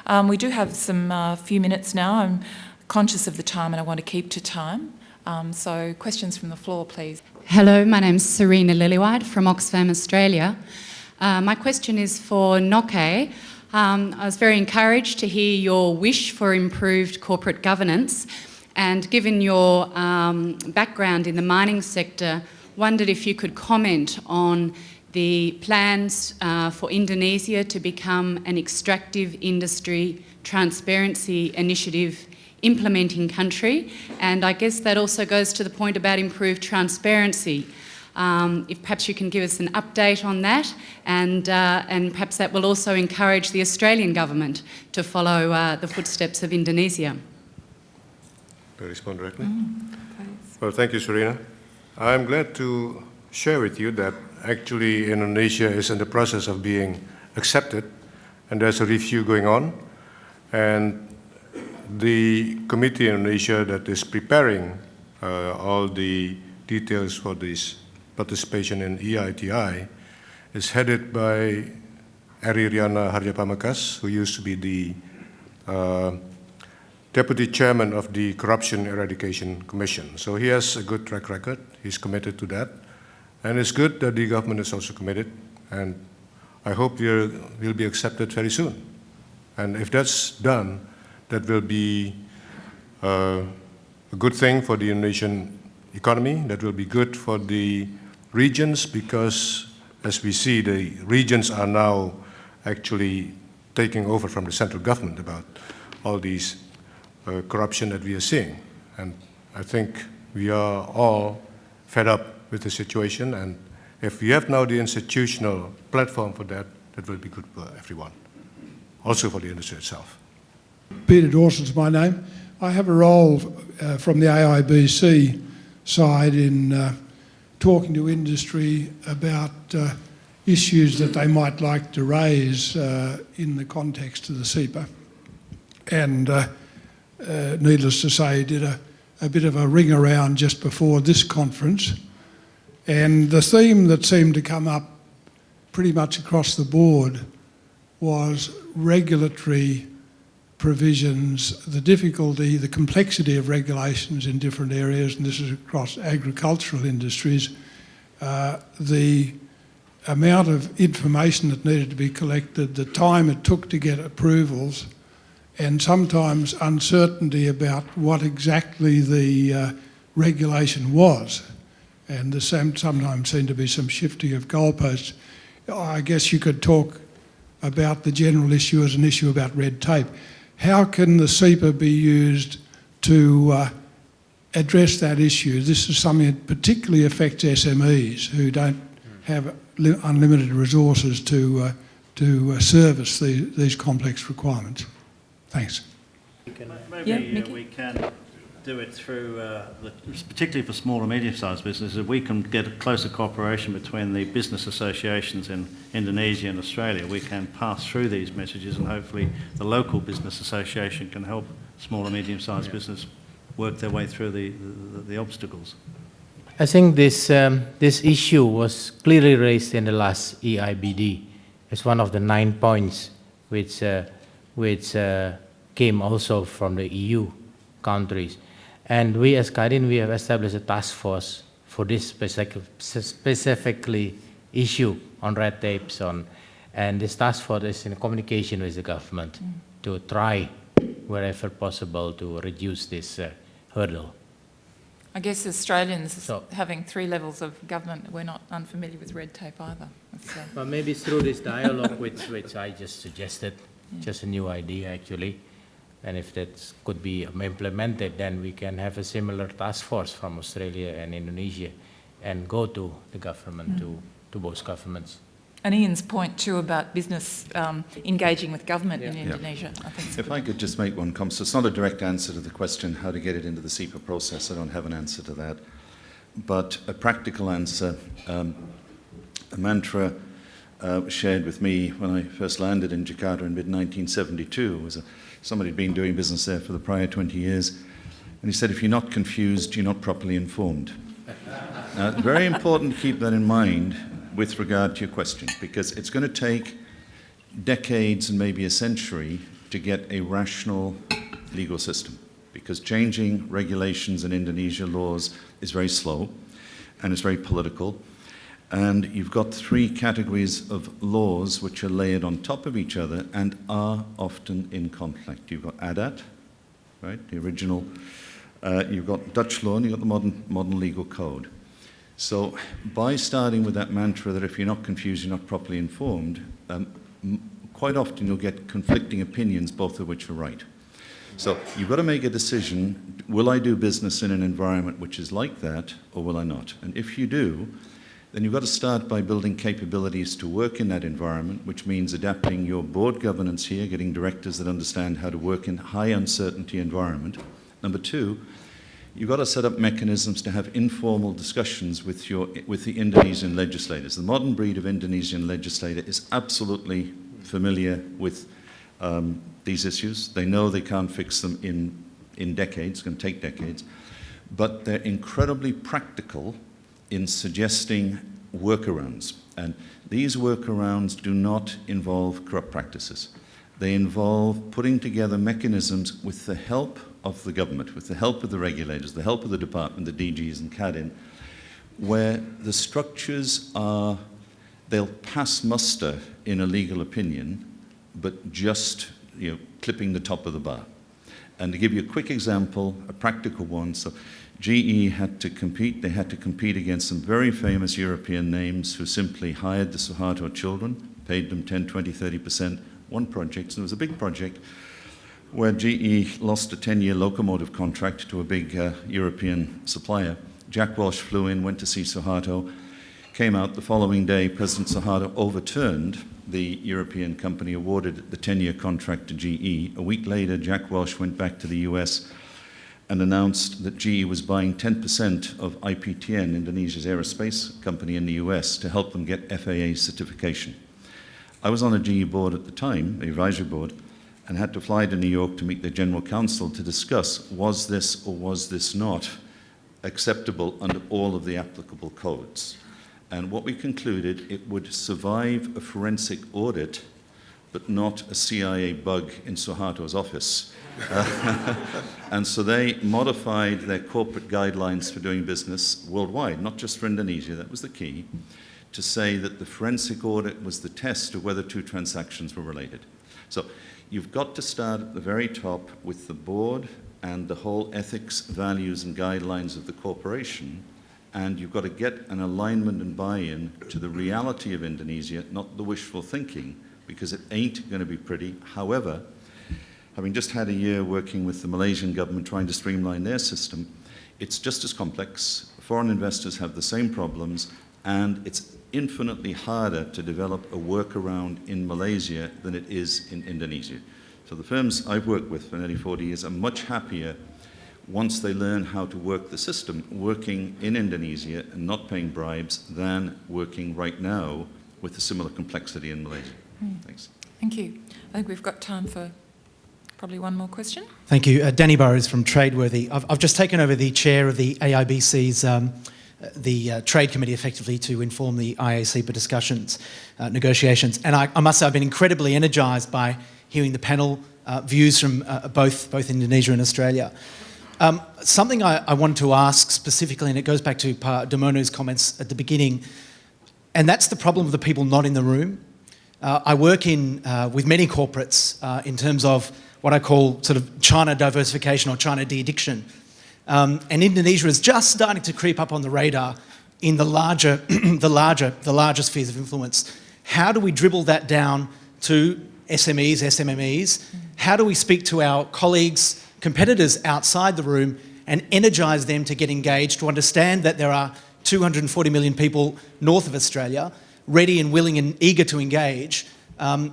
We do have some few minutes now. I'm conscious of the time and I want to keep to time. So questions from the floor, please. Hello, my name's Serena Lillywhite from Oxfam, Australia. My question is for Noke. I was very encouraged to hear your wish for improved corporate governance, and given your background in the mining sector, wondered if you could comment on the plans for Indonesia to become an extractive industry transparency initiative implementing country, and I guess that also goes to the point about improved transparency. If perhaps you can give us an update on that, and perhaps that will also encourage the Australian government to follow the footsteps of Indonesia. To respond directly? Well, thank you, Serena. I'm glad to share with you that actually Indonesia is in the process of being accepted, and there's a review going on, and the committee in Indonesia that is preparing all the details for this participation in EITI is headed by Eri Riana Harjapamakas, who used to be the Deputy Chairman of the Corruption Eradication Commission. So he has a good track record. He's committed to that. And it's good that the government is also committed. And I hope we'll be accepted very soon. And if that's done, that will be a good thing for the Indonesian economy. That will be good for the regions, because as we see, the regions are now actually taking over from the central government about all these corruption that we are seeing. And I think we are all fed up with the situation, and if we have now the institutional platform for that, that will be good for everyone, also for the industry itself. Peter Dawson's my name. I have a role from the AIBC side in talking to industry about issues that they might like to raise in the context of the CEPA. And needless to say, did a bit of a ring around just before this conference. And the theme that seemed to come up pretty much across the board was regulatory provisions, the difficulty, the complexity of regulations in different areas, and this is across agricultural industries, the amount of information that needed to be collected, the time it took to get approvals, and sometimes uncertainty about what exactly the regulation was. And there sometimes seemed to be some shifting of goalposts. I guess you could talk about the general issue as an issue about red tape. How can the CEPA be used to address that issue? This is something that particularly affects SMEs who don't have unlimited resources to service these complex requirements. Thanks. Maybe we can do it through, particularly for small and medium-sized businesses, we can get a closer cooperation between the business associations in Indonesia and Australia. We can pass through these messages, and hopefully the local business association can help small and medium-sized business work their way through the obstacles. I think this issue was clearly raised in the last EIBD as one of the 9 points which came also from the EU countries. And we as Kadin, we have established a task force for this specifically issue on red tapes and this task force is in communication with the government to try wherever possible to reduce this hurdle. I guess Australians, having 3 levels of government, we're not unfamiliar with red tape either. Well, maybe through this dialogue which I just suggested, just a new idea actually, and if that could be implemented, then we can have a similar task force from Australia and Indonesia and go to the government, to both governments. And Ian's point too about business engaging with government in Indonesia, I think. If I could just make one comment. So it's not a direct answer to the question how to get it into the CEPA process. I don't have an answer to that. But a practical answer, a mantra shared with me when I first landed in Jakarta in mid-1972 was somebody had been doing business there for the prior 20 years. And he said, if you're not confused, you're not properly informed. Now, very important to keep that in mind with regard to your question, because it's going to take decades and maybe a century to get a rational legal system, because changing regulations in Indonesia laws is very slow and it's very political. And you've got three categories of laws which are layered on top of each other and are often in conflict. You've got adat, right, the original. You've got Dutch law, and you've got the modern legal code. So by starting with that mantra that if you're not confused, you're not properly informed, quite often you'll get conflicting opinions, both of which are right. So you've got to make a decision, will I do business in an environment which is like that, or will I not? And if you do, then you've got to start by building capabilities to work in that environment, which means adapting your board governance here, getting directors that understand how to work in high uncertainty environment. Number two, you've got to set up mechanisms to have informal discussions with the Indonesian legislators. The modern breed of Indonesian legislator is absolutely familiar with these issues. They know they can't fix them in decades, it's going to take decades, but they're incredibly practical in suggesting workarounds. And these workarounds do not involve corrupt practices. They involve putting together mechanisms with the help of the government, with the help of the regulators, the help of the department, the DGs and CADIN, where the structures are, they'll pass muster in a legal opinion, but just clipping the top of the bar. And to give you a quick example, a practical one, so GE had to compete. They had to compete against some very famous European names who simply hired the Suharto children, paid them 10, 20, 30%, one project. So it was a big project where GE lost a 10-year locomotive contract to a big European supplier. Jack Welch flew in, went to see Suharto, came out the following day, President Suharto overturned the European company, awarded the 10-year contract to GE. A week later, Jack Welch went back to the US and announced that GE was buying 10% of IPTN, Indonesia's aerospace company in the US, to help them get FAA certification. I was on the GE board at the time, the advisory board, and had to fly to New York to meet the general counsel to discuss, was this or was this not acceptable under all of the applicable codes? And what we concluded, it would survive a forensic audit, but not a CIA bug in Suharto's office. And so they modified their corporate guidelines for doing business worldwide, not just for Indonesia, that was the key, to say that the forensic audit was the test of whether two transactions were related. So you've got to start at the very top with the board and the whole ethics, values, and guidelines of the corporation, and you've got to get an alignment and buy-in to the reality of Indonesia, not the wishful thinking, because it ain't going to be pretty. However, having just had a year working with the Malaysian government trying to streamline their system, it's just as complex. Foreign investors have the same problems, and it's infinitely harder to develop a workaround in Malaysia than it is in Indonesia. So the firms I've worked with for nearly 40 years are much happier once they learn how to work the system, working in Indonesia and not paying bribes, than working right now with a similar complexity in Malaysia. Thanks. Thank you. I think we've got time for probably one more question. Thank you. Danny Burrows from Tradeworthy. I've just taken over the chair of the AIBC's the Trade Committee effectively to inform the IACPA discussions, negotiations. And I must say I've been incredibly energised by hearing the panel views from both Indonesia and Australia. Something I wanted to ask specifically, and it goes back to Damono's comments at the beginning, and that's the problem of the people not in the room. I work with many corporates in terms of what I call sort of China diversification or China de-addiction. And Indonesia is just starting to creep up on the radar in the larger spheres of influence. How do we dribble that down to SMEs, SMMEs? How do we speak to our colleagues, competitors outside the room and energise them to get engaged, to understand that there are 240 million people north of Australia ready and willing and eager to engage? And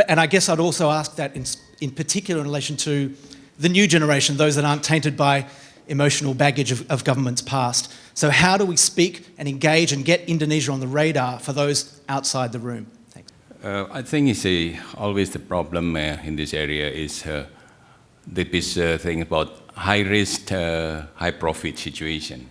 I guess I'd also ask that in particular in relation to the new generation, those that aren't tainted by emotional baggage of governments past. So how do we speak and engage and get Indonesia on the radar for those outside the room? Thanks. I think it's always the problem in this area is this thing about high risk, high profit situation.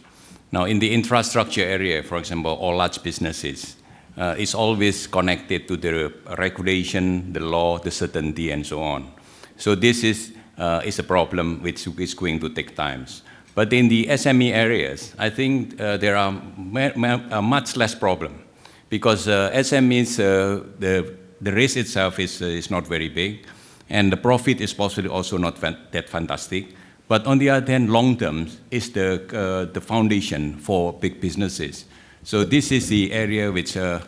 Now in the infrastructure area, for example, all large businesses, it's always connected to the regulation, the law, the certainty, and so on. So this is a problem which is going to take time. But in the SME areas, I think there are much less problem because SMEs, the risk itself is not very big, and the profit is possibly also not that fantastic. But on the other hand, long term is the foundation for big businesses. So this is the area which is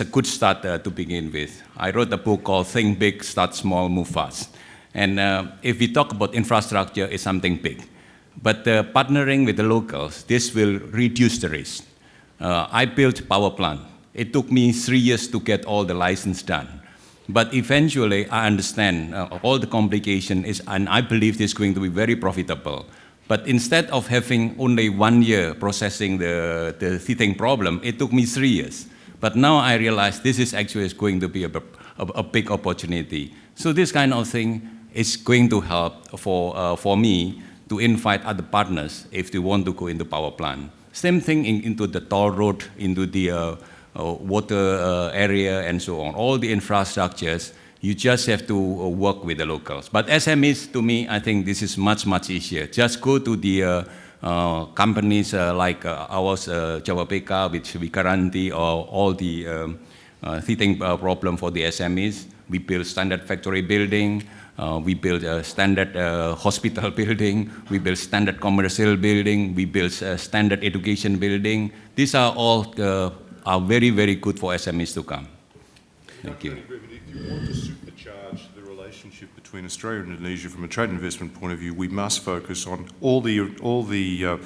a good start to begin with. I wrote a book called Think Big, Start Small, Move Fast. And if we talk about infrastructure, it's something big. But partnering with the locals, this will reduce the risk. I built power plant. It took me 3 years to get all the license done. But eventually, I understand all the complication is, and I believe this is going to be very profitable. But instead of having only 1 year processing the teething problem, it took me 3 years. But now I realize this is actually going to be a big opportunity. So this kind of thing is going to help for me to invite other partners if they want to go into power plant. Same thing into the toll road, into the water area and so on. All the infrastructures, you just have to work with the locals. But SMEs, to me, I think this is much, much easier. Just go to the companies like ours, Jawa PK, which we guarantee all the teething problem for the SMEs. We build standard factory building. We build a standard hospital building. We build standard commercial building. We build standard education building. These are all are very, very good for SMEs to come. Thank you. If you want to supercharge the relationship between Australia and Indonesia from a trade investment point of view, we must focus on all the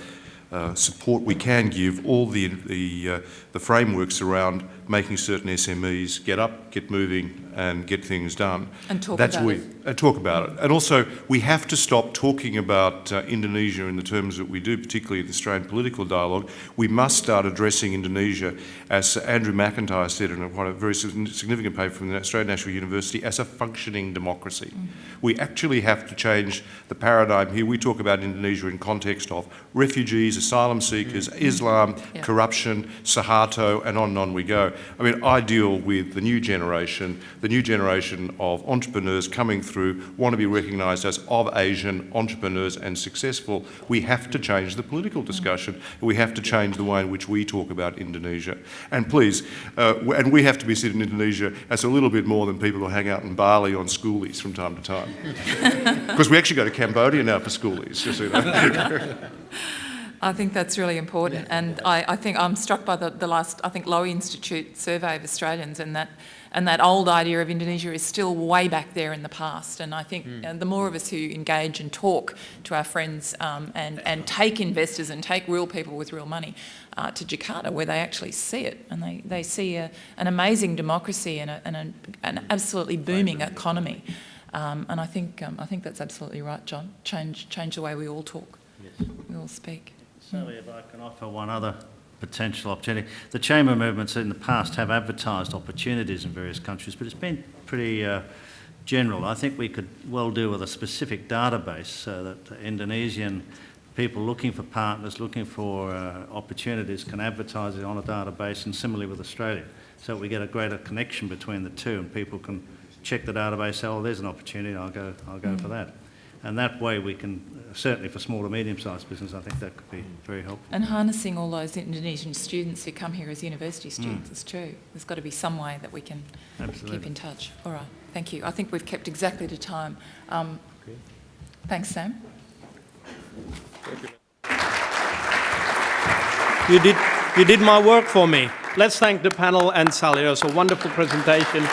support we can give, all the frameworks around making certain SMEs get up, get moving, and get things done. And talk about it. Talk about it. And also, we have to stop talking about Indonesia in the terms that we do, particularly in the Australian political dialogue. We must start addressing Indonesia, as Andrew McIntyre said in a very significant paper from the Australian National University, as a functioning democracy. We actually have to change the paradigm here. We talk about Indonesia in context of refugees, asylum seekers, Islam, corruption, Suharto, and on we go. I mean, I deal with the new generation of entrepreneurs coming through, want to be recognised as of Asian entrepreneurs and successful. We have to change the political discussion. We have to change the way in which we talk about Indonesia. And please, and we have to be seen in Indonesia as a little bit more than people who hang out in Bali on schoolies from time to time. Because we actually go to Cambodia now for schoolies, just so you know. I think that's really important, and I think I'm struck by the last, I think, Lowy Institute survey of Australians, and that old idea of Indonesia is still way back there in the past. And I think the more of us who engage and talk to our friends and take investors and take real people with real money to Jakarta, where they actually see it, and they see an amazing democracy and an absolutely booming economy. And I think that's absolutely right, John. Change the way we all talk. Yes. We all speak. So if I can offer one other potential opportunity. The chamber movements in the past have advertised opportunities in various countries, but it's been pretty general. I think we could well do with a specific database so that Indonesian people looking for partners, looking for opportunities can advertise it on a database, and similarly with Australia, so we get a greater connection between the two and people can check the database, say, oh, there's an opportunity, I'll go for that. And that way we can, certainly for small to medium-sized business, I think that could be very helpful. And harnessing all those Indonesian students who come here as university students is true. There's got to be some way that we can keep in touch. All right, thank you. I think we've kept exactly to time. Thanks, Sam. You did my work for me. Let's thank the panel and Sally. It was a wonderful presentation.